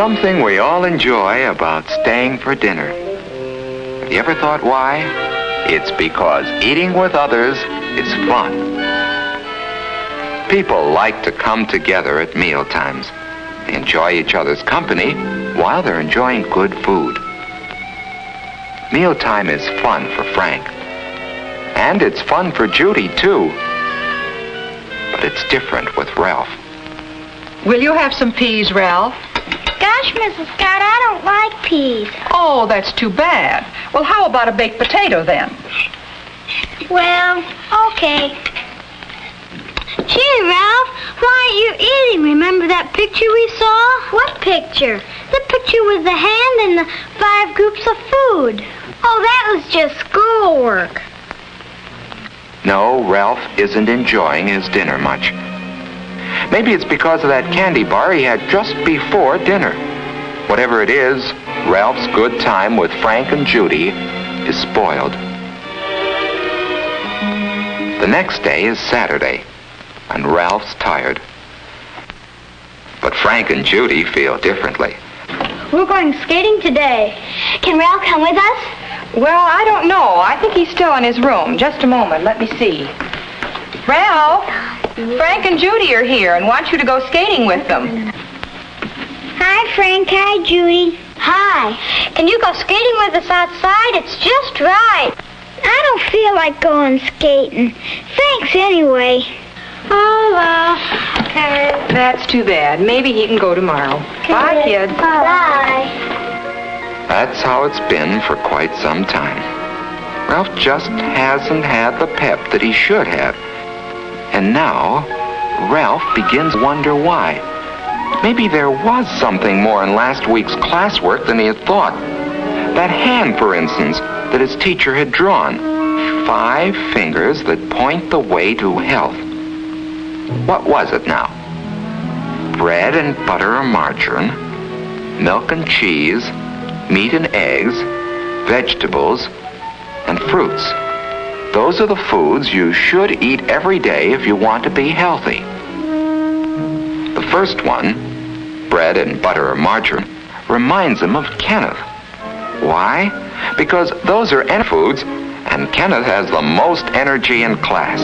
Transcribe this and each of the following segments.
something we all enjoy about staying for dinner. Have you ever thought why? It's because eating with others is fun. People like to come together at meal times. They enjoy each other's company while they're enjoying good food. Mealtime is fun for Frank. And it's fun for Judy, too. But it's different with Ralph. Will you have some peas, Ralph? Gosh, Mrs. Scott, I don't like peas. Oh, that's too bad. Well, how about a baked potato, then? Well, okay. Gee, Ralph, why aren't you eating? Remember that picture we saw? What picture? The picture with the hand and the 5 groups of food. Oh, that was just schoolwork. No, Ralph isn't enjoying his dinner much. Maybe it's because of that candy bar he had just before dinner. Whatever it is, Ralph's good time with Frank and Judy is spoiled. The next day is Saturday, and Ralph's tired. But Frank and Judy feel differently. We're going skating today. Can Ralph come with us? Well, I don't know. I think he's still in his room. Just a moment. Let me see. Ralph, Frank and Judy are here and want you to go skating with them. Hi, Frank. Hi, Judy. Hi. Can you go skating with us outside? It's just right. I don't feel like going skating. Thanks anyway. Oh, well. Okay. That's too bad. Maybe he can go tomorrow. Bye, kids. Bye. That's how it's been for quite some time. Ralph just hasn't had the pep that he should have. And now, Ralph begins to wonder why. Maybe there was something more in last week's classwork than he had thought. That hand, for instance, that his teacher had drawn. 5 fingers that point the way to health. What was it now? Bread and butter or margarine, milk and cheese, meat and eggs, vegetables, and fruits. Those are the foods you should eat every day if you want to be healthy. The first one, bread and butter or margarine, reminds him of Kenneth. Why? Because those are foods, and Kenneth has the most energy in class.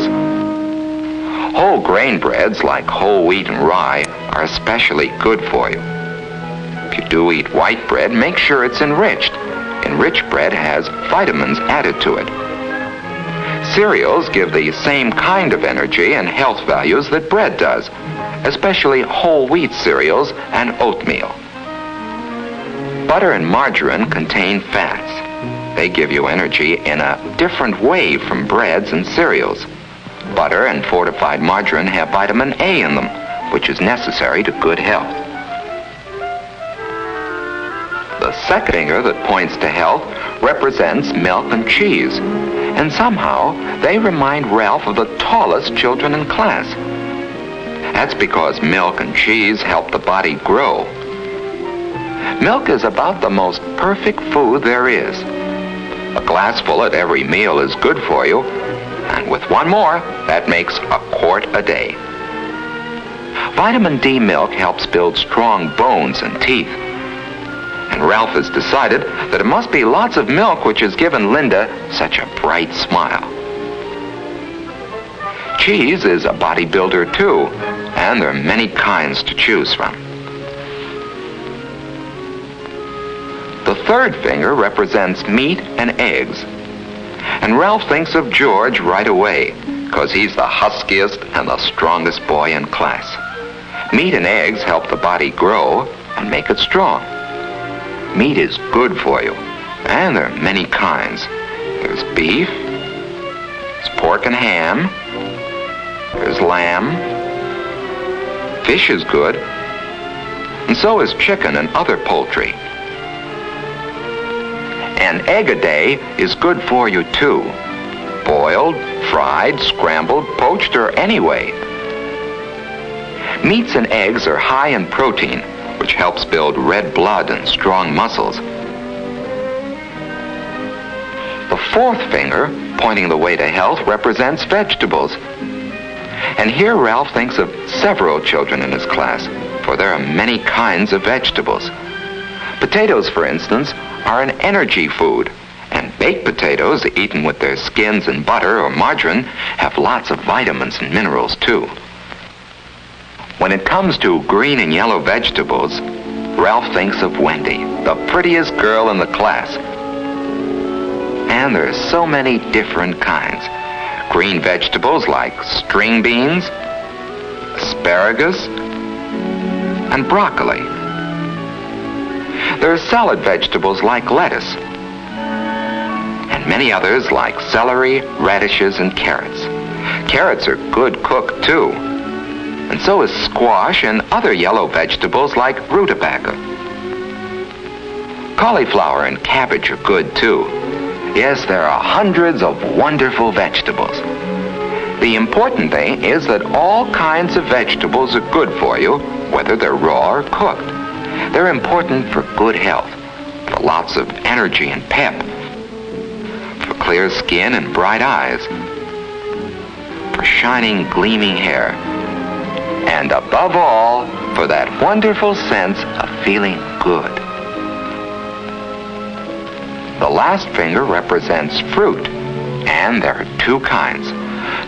Whole grain breads like whole wheat and rye are especially good for you. If you do eat white bread, make sure it's enriched. Enriched bread has vitamins added to it. Cereals give the same kind of energy and health values that bread does, especially whole wheat cereals and oatmeal. Butter and margarine contain fats. They give you energy in a different way from breads and cereals. Butter and fortified margarine have vitamin A in them, which is necessary to good health. The second finger that points to health represents milk and cheese, and somehow they remind Ralph of the tallest children in class. That's because milk and cheese help the body grow. Milk is about the most perfect food there is. A glassful at every meal is good for you, and with one more, that makes a quart a day. Vitamin D milk helps build strong bones and teeth. And Ralph has decided that it must be lots of milk which has given Linda such a bright smile. Cheese is a bodybuilder too, and there are many kinds to choose from. The third finger represents meat and eggs. And Ralph thinks of George right away, because he's the huskiest and the strongest boy in class. Meat and eggs help the body grow and make it strong. Meat is good for you, and there are many kinds. There's beef, there's pork and ham, there's lamb, fish is good, and so is chicken and other poultry. An egg a day is good for you too. Boiled, fried, scrambled, poached, or any way. Meats and eggs are high in protein, which helps build red blood and strong muscles. The fourth finger, pointing the way to health, represents vegetables. And here Ralph thinks of several children in his class, for there are many kinds of vegetables. Potatoes, for instance, are an energy food, and baked potatoes, eaten with their skins and butter or margarine, have lots of vitamins and minerals, too. When it comes to green and yellow vegetables, Ralph thinks of Wendy, the prettiest girl in the class. And there are so many different kinds. Green vegetables like string beans, asparagus, and broccoli. There are salad vegetables like lettuce, and many others like celery, radishes, and carrots. Carrots are good cooked too, and so is squash and other yellow vegetables like rutabaga. Cauliflower and cabbage are good too. Yes, there are hundreds of wonderful vegetables. The important thing is that all kinds of vegetables are good for you, whether they're raw or cooked. They're important for good health, for lots of energy and pep, for clear skin and bright eyes, for shining, gleaming hair, and above all, for that wonderful sense of feeling good. The last finger represents fruit, and there are two kinds.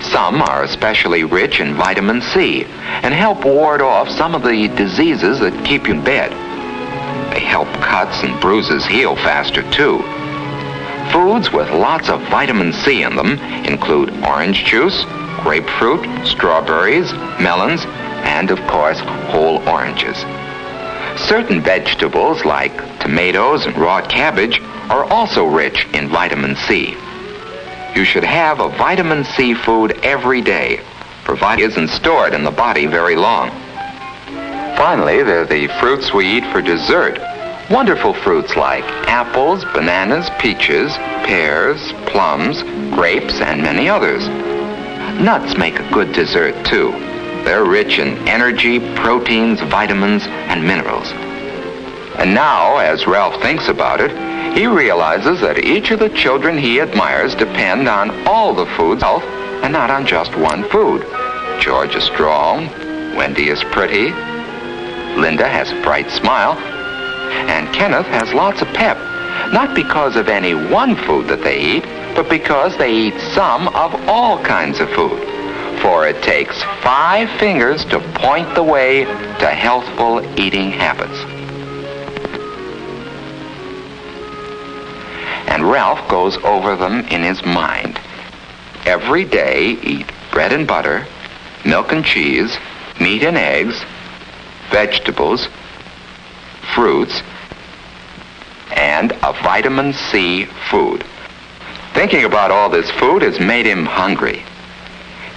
Some are especially rich in vitamin C and help ward off some of the diseases that keep you in bed. They help cuts and bruises heal faster, too. Foods with lots of vitamin C in them include orange juice, grapefruit, strawberries, melons, and, of course, whole oranges. Certain vegetables like tomatoes and raw cabbage are also rich in vitamin C. You should have a vitamin C food every day, provided it isn't stored in the body very long. Finally, there are the fruits we eat for dessert. Wonderful fruits like apples, bananas, peaches, pears, plums, grapes, and many others. Nuts make a good dessert, too. They're rich in energy, proteins, vitamins, and minerals. And now, as Ralph thinks about it, he realizes that each of the children he admires depend on all the food's health and not on just one food. George is strong, Wendy is pretty, Linda has a bright smile, and Kenneth has lots of pep, not because of any one food that they eat, but because they eat some of all kinds of food. For it takes 5 fingers to point the way to healthful eating habits. And Ralph goes over them in his mind. Every day, eat bread and butter, milk and cheese, meat and eggs, vegetables, fruits, and a vitamin C food. Thinking about all this food has made him hungry.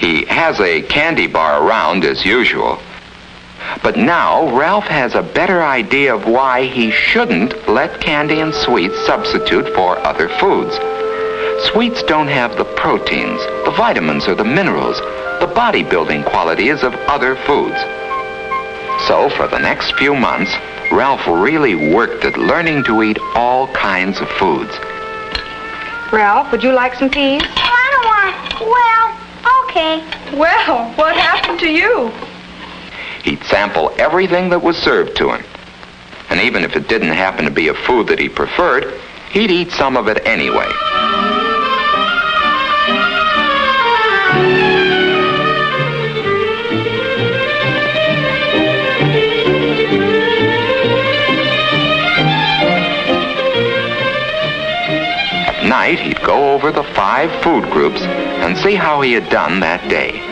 He has a candy bar around as usual. But now Ralph has a better idea of why he shouldn't let candy and sweets substitute for other foods. Sweets don't have the proteins, the vitamins, or the minerals, the bodybuilding qualities of other foods. So for the next few months, Ralph really worked at learning to eat all kinds of foods. Ralph, would you like some peas? I don't want. Well, okay. Well, what happened to you? He'd sample everything that was served to him. And even if it didn't happen to be a food that he preferred, he'd eat some of it anyway. At night, he'd go over the 5 food groups and see how he had done that day.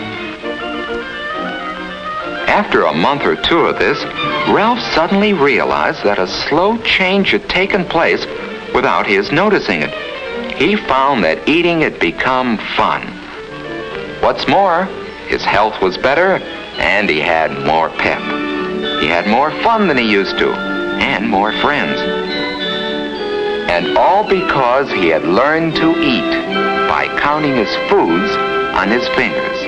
After a month or 2 of this, Ralph suddenly realized that a slow change had taken place without his noticing it. He found that eating had become fun. What's more, his health was better and he had more pep. He had more fun than he used to, and more friends. And all because he had learned to eat by counting his foods on his fingers.